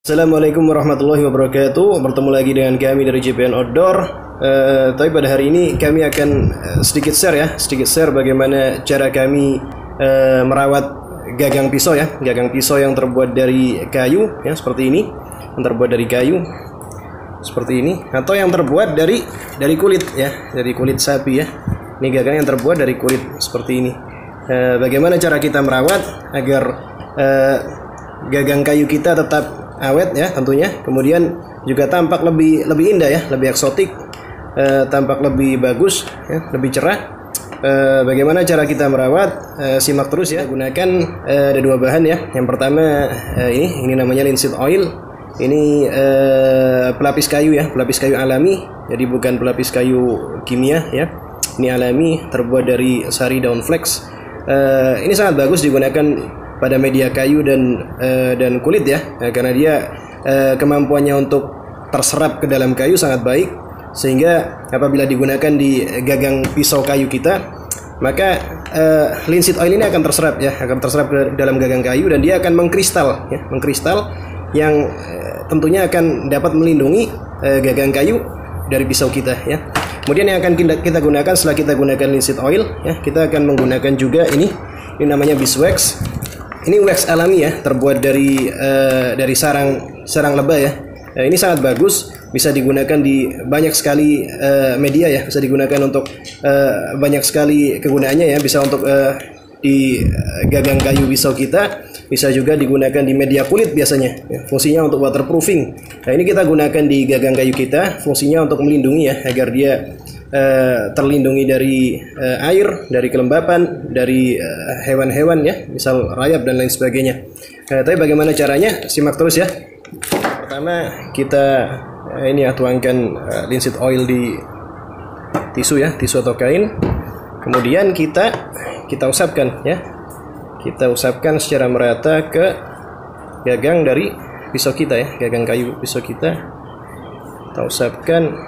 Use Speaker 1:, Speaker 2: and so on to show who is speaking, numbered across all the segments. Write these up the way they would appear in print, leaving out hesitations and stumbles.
Speaker 1: Assalamualaikum warahmatullahi wabarakatuh. Bertemu lagi dengan kami dari JPN Outdoor. Tapi pada hari ini kami akan sedikit share bagaimana cara kami merawat gagang pisau ya, gagang pisau yang terbuat dari kayu ya, seperti ini, yang terbuat dari kayu seperti ini, atau yang terbuat dari kulit ya, dari kulit sapi ya. Ini gagang yang terbuat dari kulit seperti ini. Bagaimana cara kita merawat agar gagang kayu kita tetap awet ya tentunya, kemudian juga tampak lebih indah ya, lebih eksotik, tampak lebih bagus ya, lebih cerah. Bagaimana cara kita merawat? Simak terus ya. Gunakan ada dua bahan ya. Yang pertama ini namanya linseed oil. Ini pelapis kayu ya, pelapis kayu alami. Jadi bukan pelapis kayu kimia ya. Ini alami, terbuat dari sari daun flax. Ini sangat bagus digunakan pada media kayu dan kulit ya, karena dia kemampuannya untuk terserap ke dalam kayu sangat baik, sehingga apabila digunakan di gagang pisau kayu kita, maka linseed oil ini akan terserap ya, akan terserap ke dalam gagang kayu, dan dia akan mengkristal ya, mengkristal yang tentunya akan dapat melindungi gagang kayu dari pisau kita ya. Kemudian yang akan kita gunakan setelah kita gunakan linseed oil ya, kita akan menggunakan juga ini namanya beeswax. Ini wax alami ya, terbuat dari sarang lebah ya. Ini sangat bagus, bisa digunakan di banyak sekali media ya, bisa digunakan untuk banyak sekali kegunaannya ya, bisa untuk di gagang kayu pisau kita, bisa juga digunakan di media kulit biasanya ya, fungsinya untuk waterproofing. Nah, ini kita gunakan di gagang kayu kita, fungsinya untuk melindungi ya, agar dia terlindungi dari air, dari kelembapan, dari hewan-hewan ya, misal rayap dan lain sebagainya. Tapi bagaimana caranya? Simak terus ya. Pertama kita ini ya, tuangkan linseed oil di tisu ya, tisu atau kain. Kemudian kita usapkan ya, kita usapkan secara merata ke gagang dari pisau kita ya, gagang kayu pisau kita. Kita usapkan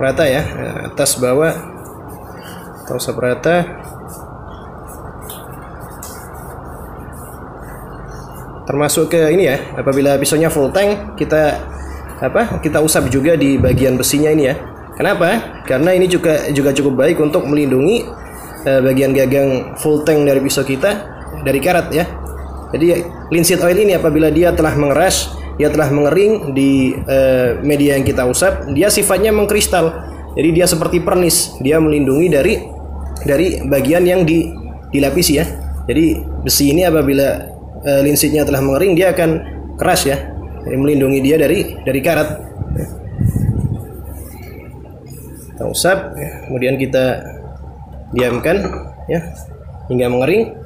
Speaker 1: rata ya, atas bawah, kita usap rata. Termasuk ke ini ya, apabila pisaunya full tank, kita usap juga di bagian besinya ini ya. Kenapa? Karena ini juga cukup baik untuk melindungi bagian gagang full tank dari pisau kita dari karat ya. Jadi linseed oil ini apabila dia telah mengeras, dia telah mengering di media yang kita usap, dia sifatnya mengkristal. Jadi dia seperti pernis, dia melindungi dari bagian yang dilapisi ya. Jadi besi ini apabila linseednya telah mengering, dia akan keras ya, jadi melindungi dia dari karat. Kita usap, kemudian kita diamkan ya hingga mengering.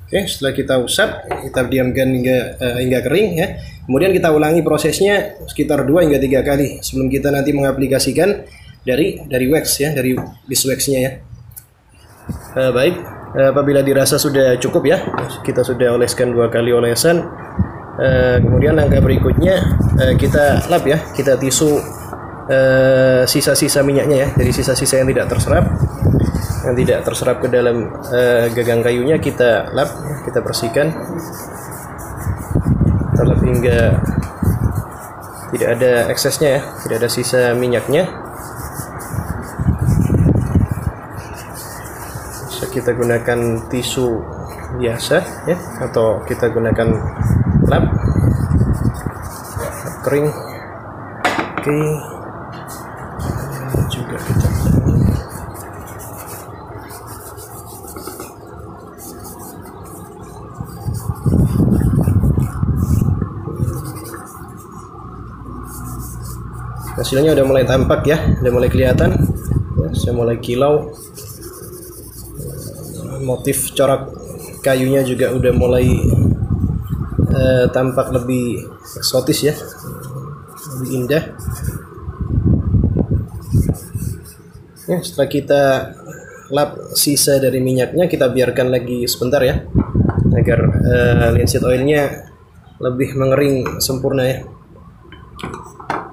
Speaker 1: Oke, setelah kita usap, kita diamkan hingga kering ya. Kemudian kita ulangi prosesnya sekitar 2 hingga 3 kali sebelum kita nanti mengaplikasikan dari wax ya, dari beeswax-nya ya. Baik, apabila dirasa sudah cukup ya, kita sudah oleskan 2 kali olesan. Kemudian langkah berikutnya kita lap ya, kita tisu sisa-sisa minyaknya ya, jadi sisa-sisa yang tidak terserap ke dalam gagang kayunya kita lap, kita bersihkan, kita lap hingga tidak ada eksesnya ya, tidak ada sisa minyaknya. Bisa kita gunakan tisu biasa ya, atau kita gunakan lap kering. Oke, juga kita hasilnya udah mulai tampak ya, udah mulai kelihatan ya, sudah mulai kilau, motif corak kayunya juga udah mulai tampak lebih eksotis ya, lebih indah ya. Setelah kita lap sisa dari minyaknya, kita biarkan lagi sebentar ya, agar linseed oilnya lebih mengering sempurna ya.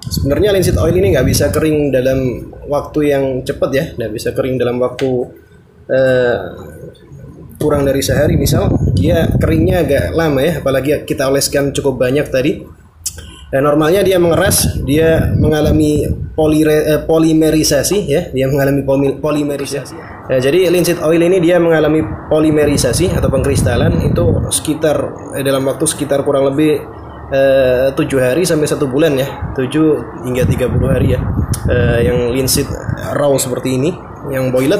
Speaker 1: Sebenarnya linseed oil ini nggak bisa kering dalam waktu yang cepat ya, nggak bisa kering dalam waktu kurang dari sehari misal. Dia keringnya agak lama ya, apalagi kita oleskan cukup banyak tadi. Normalnya dia mengeras, dia mengalami polimerisasi ya, dia mengalami polimerisasi. Jadi linseed oil ini dia mengalami polimerisasi atau pengkristalan itu sekitar dalam waktu sekitar kurang lebih 7 hari sampai 1 bulan ya, 7 hingga 30 hari ya. Yang linseed raw seperti ini, yang boiled.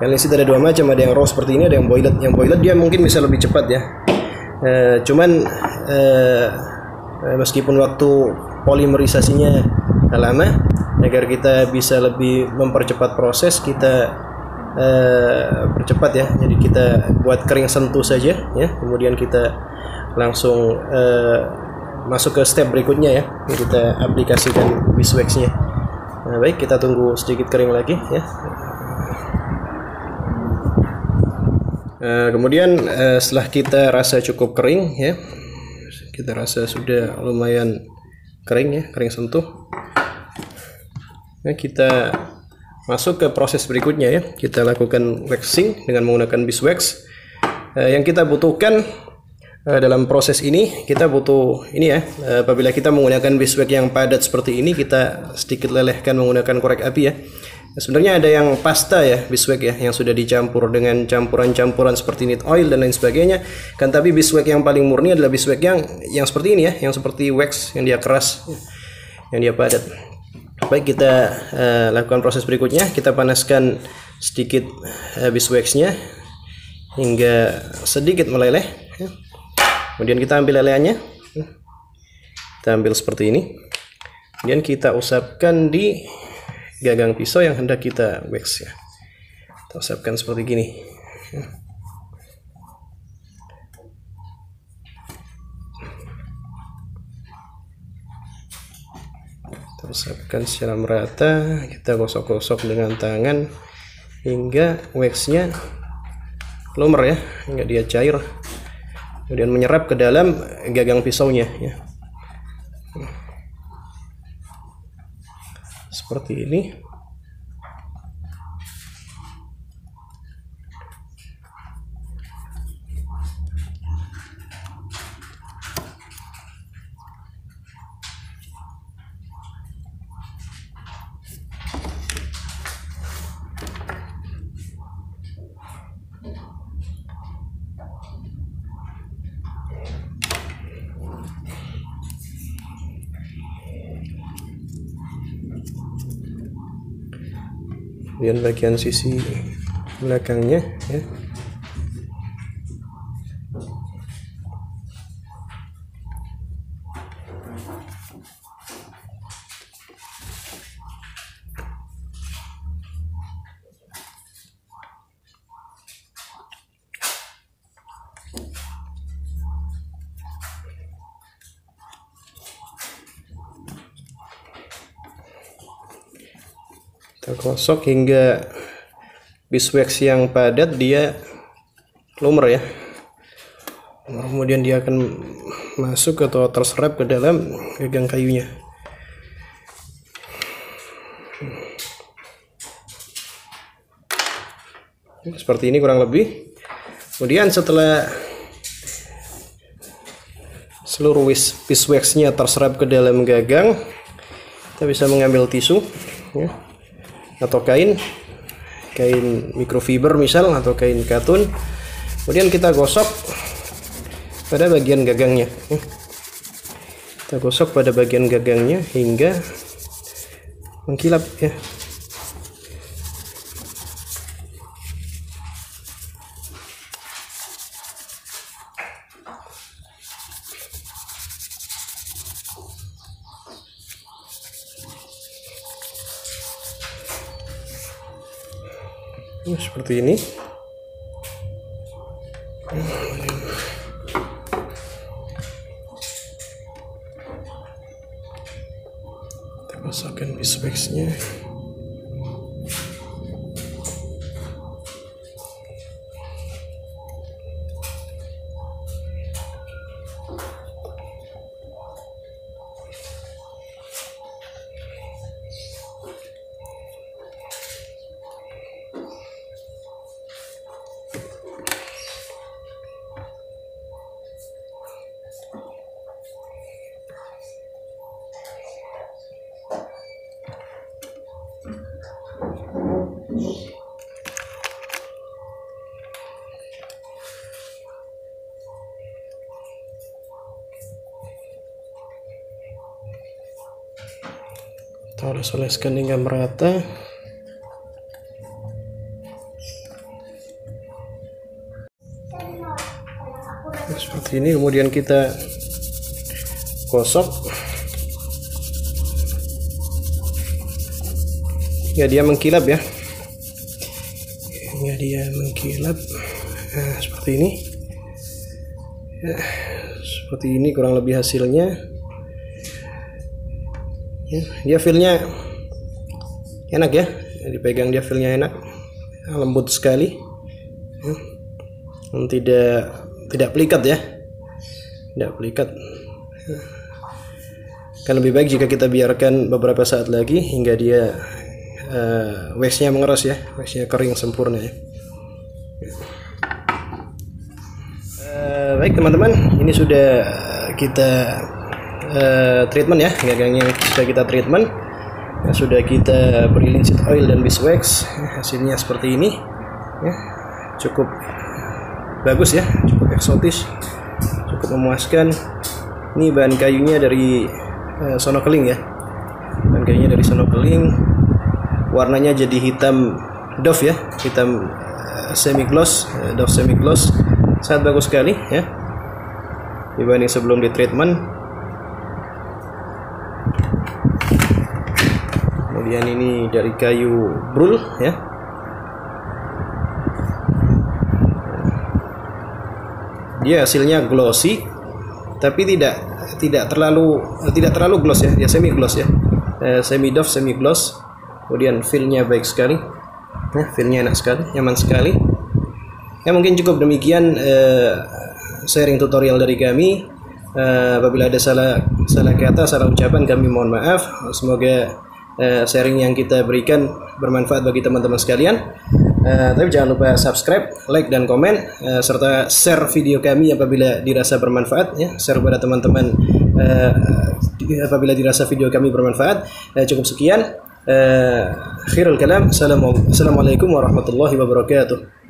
Speaker 1: Yang linseed ada 2 macam, ada yang raw seperti ini, ada yang boiled. Yang boiled dia mungkin bisa lebih cepat ya. Cuman meskipun waktu polimerisasinya lama, agar kita bisa lebih mempercepat proses, kita percepat ya. Jadi kita buat kering sentuh saja ya, kemudian kita langsung masuk ke step berikutnya ya, kita aplikasikan beeswax-nya. Baik, kita tunggu sedikit kering lagi ya. Kemudian setelah kita rasa cukup kering ya, kita rasa sudah lumayan kering ya, kering sentuh. Nah, kita masuk ke proses berikutnya ya. Kita lakukan waxing dengan menggunakan beeswax. Yang kita butuhkan dalam proses ini, kita butuh ini ya. Apabila kita menggunakan beeswax yang padat seperti ini, kita sedikit lelehkan menggunakan korek api ya. Sebenarnya ada yang pasta ya, beeswax ya, yang sudah dicampur dengan campuran-campuran seperti neat oil dan lain sebagainya. Kan tapi beeswax yang paling murni adalah beeswax yang seperti ini ya, yang seperti wax, yang dia keras, yang dia padat. Baik, kita lakukan proses berikutnya. Kita panaskan sedikit beeswax-nya hingga sedikit meleleh. Kemudian kita ambil lelehannya, kita ambil seperti ini. Kemudian kita usapkan di gagang pisau yang hendak kita wax ya. Kita usapkan seperti gini. Kita usapkan secara merata, kita gosok-gosok dengan tangan hingga waxnya lumer ya, hingga dia cair. Kemudian menyerap ke dalam gagang pisaunya ya. Seperti ini. Kemudian bagian sisi belakangnya ya. Kita gosok hingga beeswax yang padat dia lumer ya. Kemudian dia akan masuk atau terserap ke dalam gagang kayunya. Seperti ini kurang lebih. Kemudian setelah seluruh beeswax-nya terserap ke dalam gagang, kita bisa mengambil tisu ya, atau kain microfiber misal, atau kain katun. Kemudian kita gosok pada bagian gagangnya. Kita gosok pada bagian gagangnya hingga mengkilap ya. Seperti ini. Kita masukkan beeswax-nya. Kita oles-oleskan hingga merata. Seperti ini, kemudian kita gosok hingga dia mengkilap ya, hingga dia mengkilap. Nah, seperti ini ya, seperti ini kurang lebih hasilnya ya. Dia feelnya enak ya, dipegang dia feelnya enak, lembut sekali ya. Tidak pelikat ya, tidak pelikat. Kan lebih baik jika kita biarkan beberapa saat lagi hingga dia waxnya mengeras ya, waxnya kering sempurna ya. Baik teman-teman, ini sudah kita treatment ya, gagangnya sudah kita treatment, sudah kita beri linseed oil dan beeswax. Hasilnya seperti ini ya, cukup bagus ya, cukup eksotis, cukup memuaskan. Ini bahan kayunya dari sono keling ya, bahan kayunya dari sono keling. Warnanya jadi hitam doff ya, hitam semi gloss, doff semi gloss, sangat bagus sekali ya dibanding sebelum di treatment. Kemudian ini dari kayu brul ya. Dia hasilnya glossy, tapi tidak terlalu gloss ya, dia semi gloss ya, semi doff semi gloss. Kemudian feel-nya baik sekali ya, feel-nya enak sekali, nyaman sekali ya. Mungkin cukup demikian sharing tutorial dari kami. Apabila ada salah kata, salah ucapan, kami mohon maaf. Semoga sharing yang kita berikan bermanfaat bagi teman-teman sekalian. Tapi jangan lupa subscribe, like dan komen, serta share video kami apabila dirasa bermanfaat ya. Share kepada teman-teman apabila dirasa video kami bermanfaat. Cukup sekian. Khairul kalam. Assalamualaikum warahmatullahi wabarakatuh.